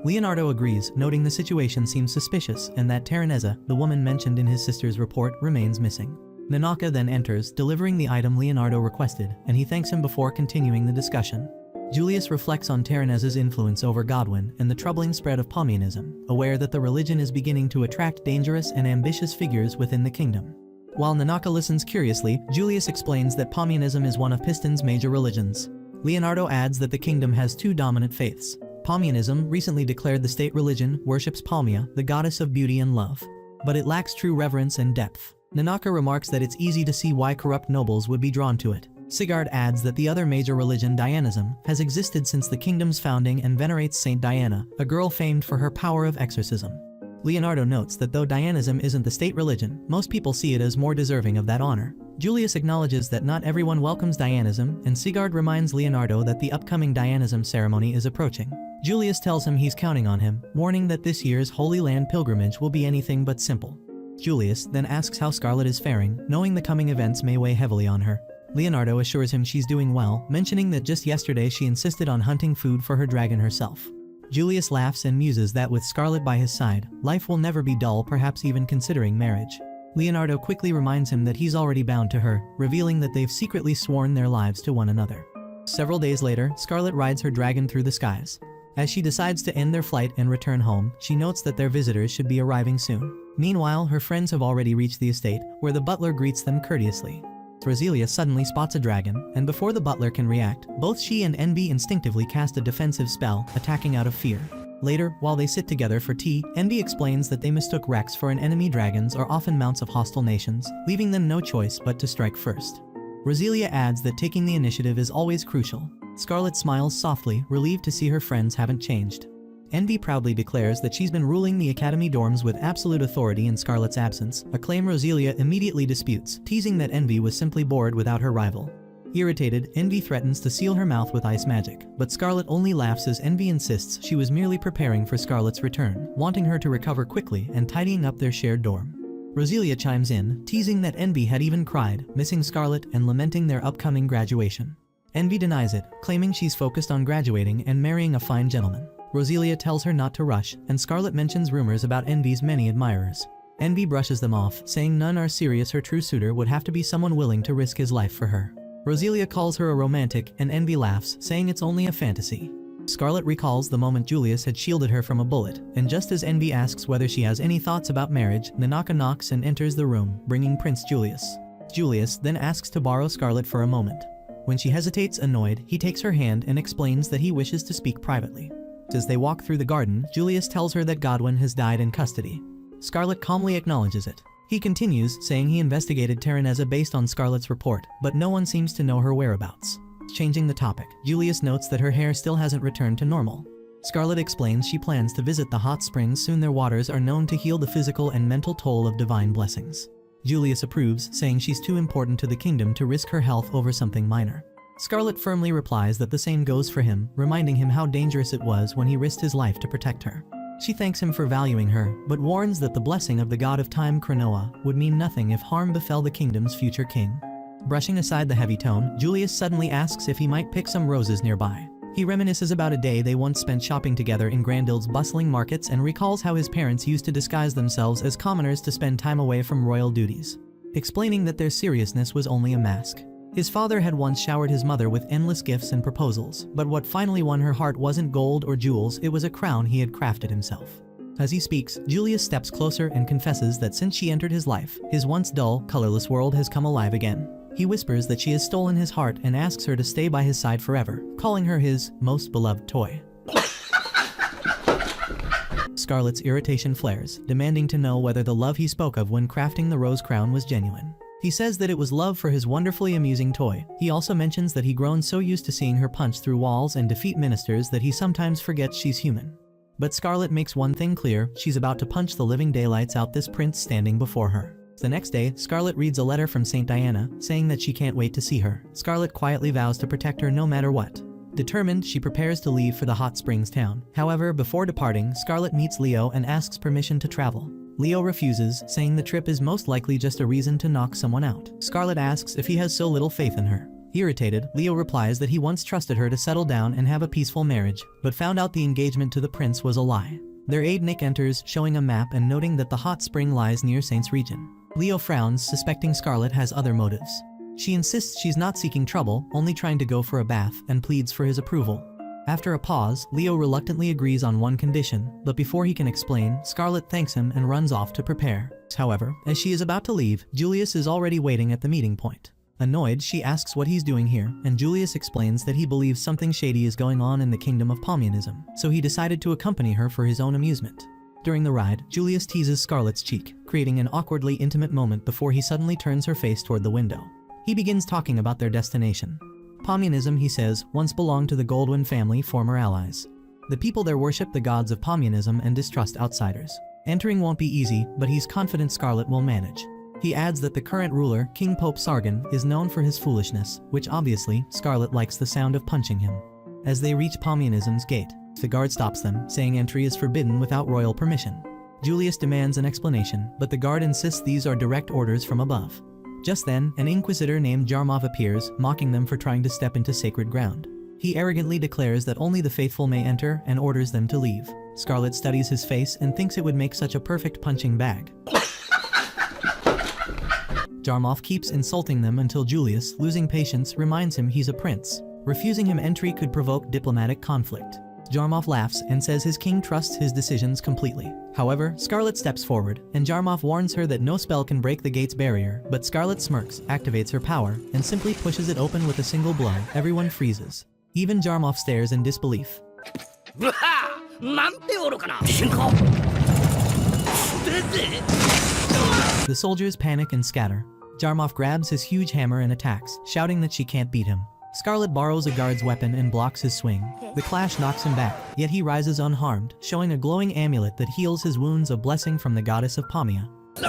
S1: Leonardo agrees, noting the situation seems suspicious and that Terraneza, the woman mentioned in his sister's report, remains missing. Nanaka then enters, delivering the item Leonardo requested, and he thanks him before continuing the discussion. Julius reflects on Terraneza's influence over Godwin and the troubling spread of Palmianism, aware that the religion is beginning to attract dangerous and ambitious figures within the kingdom. While Nanaka listens curiously, Julius explains that Palmianism is one of Piston's major religions. Leonardo adds that the kingdom has two dominant faiths. Palmianism, recently declared the state religion, worships Palmia, the goddess of beauty and love. But it lacks true reverence and depth. Nanaka remarks that it's easy to see why corrupt nobles would be drawn to it. Sigurd adds that the other major religion, Dianism, has existed since the kingdom's founding and venerates Saint Diana, a girl famed for her power of exorcism. Leonardo notes that though Dianism isn't the state religion, most people see it as more deserving of that honor. Julius acknowledges that not everyone welcomes Dianism, and Sigurd reminds Leonardo that the upcoming Dianism ceremony is approaching. Julius tells him he's counting on him, warning that this year's Holy Land pilgrimage will be anything but simple. Julius then asks how Scarlet is faring, knowing the coming events may weigh heavily on her. Leonardo assures him she's doing well, mentioning that just yesterday she insisted on hunting food for her dragon herself. Julius laughs and muses that with Scarlet by his side, life will never be dull, perhaps even considering marriage. Leonardo quickly reminds him that he's already bound to her, revealing that they've secretly sworn their lives to one another. Several days later, Scarlet rides her dragon through the skies. As she decides to end their flight and return home, she notes that their visitors should be arriving soon. Meanwhile, her friends have already reached the estate, where the butler greets them courteously. Rosalia suddenly spots a dragon, and before the butler can react, both she and Envy instinctively cast a defensive spell, attacking out of fear. Later, while they sit together for tea, Envy explains that they mistook Rex for an enemy. Dragons are often mounts of hostile nations, leaving them no choice but to strike first. Rosalia adds that taking the initiative is always crucial. Scarlet smiles softly, relieved to see her friends haven't changed. Envy proudly declares that she's been ruling the academy dorms with absolute authority in Scarlet's absence, a claim Rosalia immediately disputes, teasing that Envy was simply bored without her rival. Irritated, Envy threatens to seal her mouth with ice magic, but Scarlet only laughs as Envy insists she was merely preparing for Scarlet's return, wanting her to recover quickly and tidying up their shared dorm. Rosalia chimes in, teasing that Envy had even cried, missing Scarlet and lamenting their upcoming graduation. Envy denies it, claiming she's focused on graduating and marrying a fine gentleman. Rosalia tells her not to rush, and Scarlet mentions rumors about Envy's many admirers. Envy brushes them off, saying none are serious. Her true suitor would have to be someone willing to risk his life for her. Rosalia calls her a romantic, and Envy laughs, saying it's only a fantasy. Scarlet recalls the moment Julius had shielded her from a bullet, and just as Envy asks whether she has any thoughts about marriage, Nanaka knocks and enters the room, bringing Prince Julius. Julius then asks to borrow Scarlet for a moment. When she hesitates, annoyed, he takes her hand and explains that he wishes to speak privately. As they walk through the garden, Julius tells her that Godwin has died in custody. Scarlet calmly acknowledges it. He continues, saying he investigated Terraneza based on Scarlet's report, but no one seems to know her whereabouts. Changing the topic, Julius notes that her hair still hasn't returned to normal. Scarlet explains she plans to visit the hot springs soon. Their waters are known to heal the physical and mental toll of divine blessings. Julius approves, saying she's too important to the kingdom to risk her health over something minor. Scarlet firmly replies that the same goes for him, reminding him how dangerous it was when he risked his life to protect her. She thanks him for valuing her, but warns that the blessing of the god of time Cronoa would mean nothing if harm befell the kingdom's future king. Brushing aside the heavy tone, Julius suddenly asks if he might pick some roses nearby. He reminisces about a day they once spent shopping together in Grandild's bustling markets and recalls how his parents used to disguise themselves as commoners to spend time away from royal duties, explaining that their seriousness was only a mask. His father had once showered his mother with endless gifts and proposals, but what finally won her heart wasn't gold or jewels, it was a crown he had crafted himself. As he speaks, Julius steps closer and confesses that since she entered his life, his once dull, colorless world has come alive again. He whispers that she has stolen his heart and asks her to stay by his side forever, calling her his most beloved toy. Scarlet's irritation flares, demanding to know whether the love he spoke of when crafting the rose crown was genuine. He says that it was love for his wonderfully amusing toy. He also mentions that he'd grown so used to seeing her punch through walls and defeat ministers that he sometimes forgets she's human. But Scarlet makes one thing clear, she's about to punch the living daylights out this prince standing before her. The next day, Scarlet reads a letter from Saint Diana, saying that she can't wait to see her. Scarlet quietly vows to protect her no matter what. Determined, she prepares to leave for the hot springs town. However, before departing, Scarlet meets Leo and asks permission to travel. Leo refuses, saying the trip is most likely just a reason to knock someone out. Scarlet asks if he has so little faith in her. Irritated, Leo replies that he once trusted her to settle down and have a peaceful marriage, but found out the engagement to the prince was a lie. Their aide Nick enters, showing a map and noting that the hot spring lies near Saint's region. Leo frowns, suspecting Scarlet has other motives. She insists she's not seeking trouble, only trying to go for a bath, and pleads for his approval. After a pause, Leo reluctantly agrees on one condition, but before he can explain, Scarlet thanks him and runs off to prepare. However, as she is about to leave, Julius is already waiting at the meeting point. Annoyed, she asks what he's doing here, and Julius explains that he believes something shady is going on in the kingdom of Pomionism, so he decided to accompany her for his own amusement. During the ride, Julius teases Scarlet's cheek, creating an awkwardly intimate moment before he suddenly turns her face toward the window. He begins talking about their destination. Pomionism, he says, once belonged to the Goldwyn family, former allies. The people there worship the gods of Pomionism and distrust outsiders. Entering won't be easy, but he's confident Scarlet will manage. He adds that the current ruler, King Pope Sargon, is known for his foolishness, which obviously, Scarlet likes the sound of punching him. As they reach Pomionism's gate, the guard stops them, saying entry is forbidden without royal permission. Julius demands an explanation, but the guard insists these are direct orders from above. Just then, an inquisitor named Jarmov appears, mocking them for trying to step into sacred ground. He arrogantly declares that only the faithful may enter and orders them to leave. Scarlet studies his face and thinks it would make such a perfect punching bag. Jarmov keeps insulting them until Julius, losing patience, reminds him he's a prince. Refusing him entry could provoke diplomatic conflict. Jarmov laughs and says his king trusts his decisions completely. However, Scarlet steps forward, and Jarmov warns her that no spell can break the gate's barrier, but Scarlet smirks, activates her power, and simply pushes it open with a single blow. Everyone freezes. Even Jarmov stares in disbelief. The soldiers panic and scatter. Jarmov grabs his huge hammer and attacks, shouting that she can't beat him. Scarlet borrows a guard's weapon and blocks his swing. The clash knocks him back, yet he rises unharmed, showing a glowing amulet that heals his wounds, a blessing from the goddess of Pomia.
S2: ち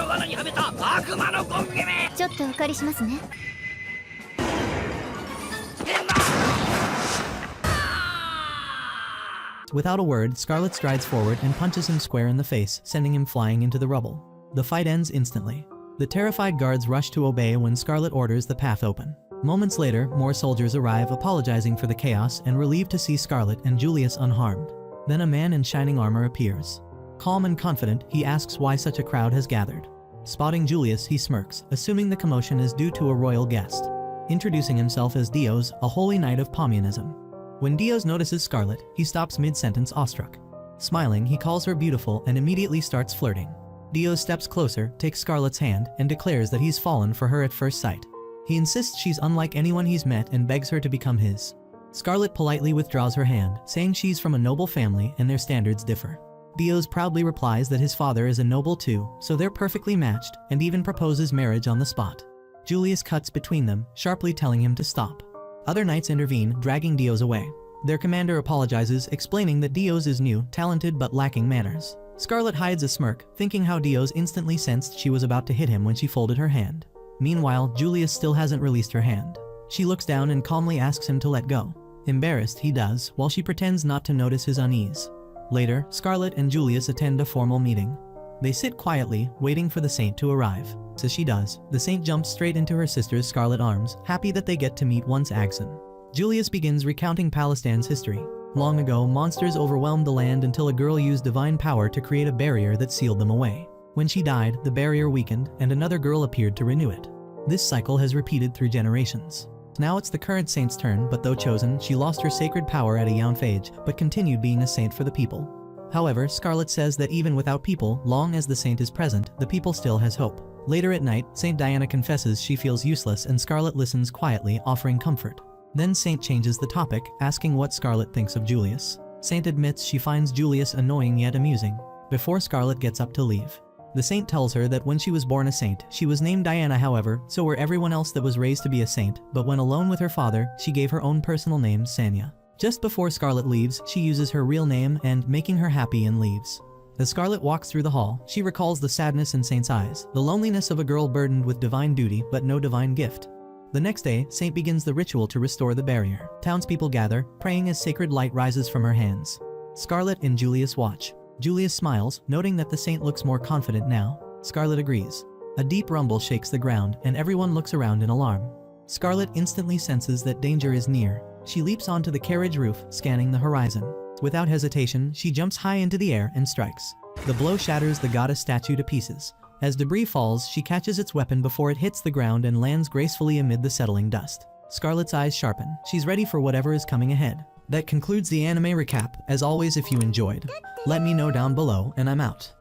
S2: ょっとお借りしますね。
S1: Without a word, Scarlet strides forward and punches him square in the face, sending him flying into the rubble. The fight ends instantly. The terrified guards rush to obey when Scarlet orders the path open. Moments later, more soldiers arrive, apologizing for the chaos and relieved to see Scarlet and Julius unharmed. Then a man in shining armor appears. Calm and confident, he asks why such a crowd has gathered. Spotting Julius, he smirks, assuming the commotion is due to a royal guest. Introducing himself as Dios, a holy knight of Pomionism. When Dios notices Scarlet, he stops mid-sentence, awestruck. Smiling, he calls her beautiful and immediately starts flirting. Dios steps closer, takes Scarlet's hand, and declares that he's fallen for her at first sight. He insists she's unlike anyone he's met and begs her to become his. Scarlet politely withdraws her hand, saying she's from a noble family and their standards differ. Dios proudly replies that his father is a noble too, so they're perfectly matched, and even proposes marriage on the spot. Julius cuts between them, sharply telling him to stop. Other knights intervene, dragging Dios away. Their commander apologizes, explaining that Dios is new, talented but lacking manners. Scarlet hides a smirk, thinking how Dios instantly sensed she was about to hit him when she folded her hand. Meanwhile, Julius still hasn't released her hand. She looks down and calmly asks him to let go. Embarrassed, he does, while she pretends not to notice his unease. Later, Scarlet and Julius attend a formal meeting. They sit quietly, waiting for the saint to arrive. As she does, the saint jumps straight into her sister's scarlet arms, happy that they get to meet once Agson. Julius begins recounting Palestine's history. Long ago, monsters overwhelmed the land until a girl used divine power to create a barrier that sealed them away. When she died, the barrier weakened, and another girl appeared to renew it. This cycle has repeated through generations. Now it's the current saint's turn, but though chosen, she lost her sacred power at a young age, but continued being a saint for the people. However, Scarlet says that even without people, long as the saint is present, the people still has hope. Later at night, Saint Diana confesses she feels useless and Scarlet listens quietly, offering comfort. Then Saint changes the topic, asking what Scarlet thinks of Julius. Saint admits she finds Julius annoying yet amusing. Before Scarlet gets up to leave, the saint tells her that when she was born a saint, she was named Diana, however, so were everyone else that was raised to be a saint, but when alone with her father, she gave her own personal name, Sanya. Just before Scarlet leaves, she uses her real name and, making her happy, and leaves. As Scarlet walks through the hall, she recalls the sadness in Saint's eyes, the loneliness of a girl burdened with divine duty but no divine gift. The next day, Saint begins the ritual to restore the barrier. Townspeople gather, praying as sacred light rises from her hands. Scarlet and Julius watch. Julius smiles, noting that the saint looks more confident now. Scarlet agrees. A deep rumble shakes the ground, and everyone looks around in alarm. Scarlet instantly senses that danger is near. She leaps onto the carriage roof, scanning the horizon. Without hesitation, she jumps high into the air and strikes. The blow shatters the goddess statue to pieces. As debris falls, she catches its weapon before it hits the ground and lands gracefully amid the settling dust. Scarlet's eyes sharpen. She's ready for whatever is coming ahead. That concludes the anime recap. As always, if you enjoyed, let me know down below, and I'm out.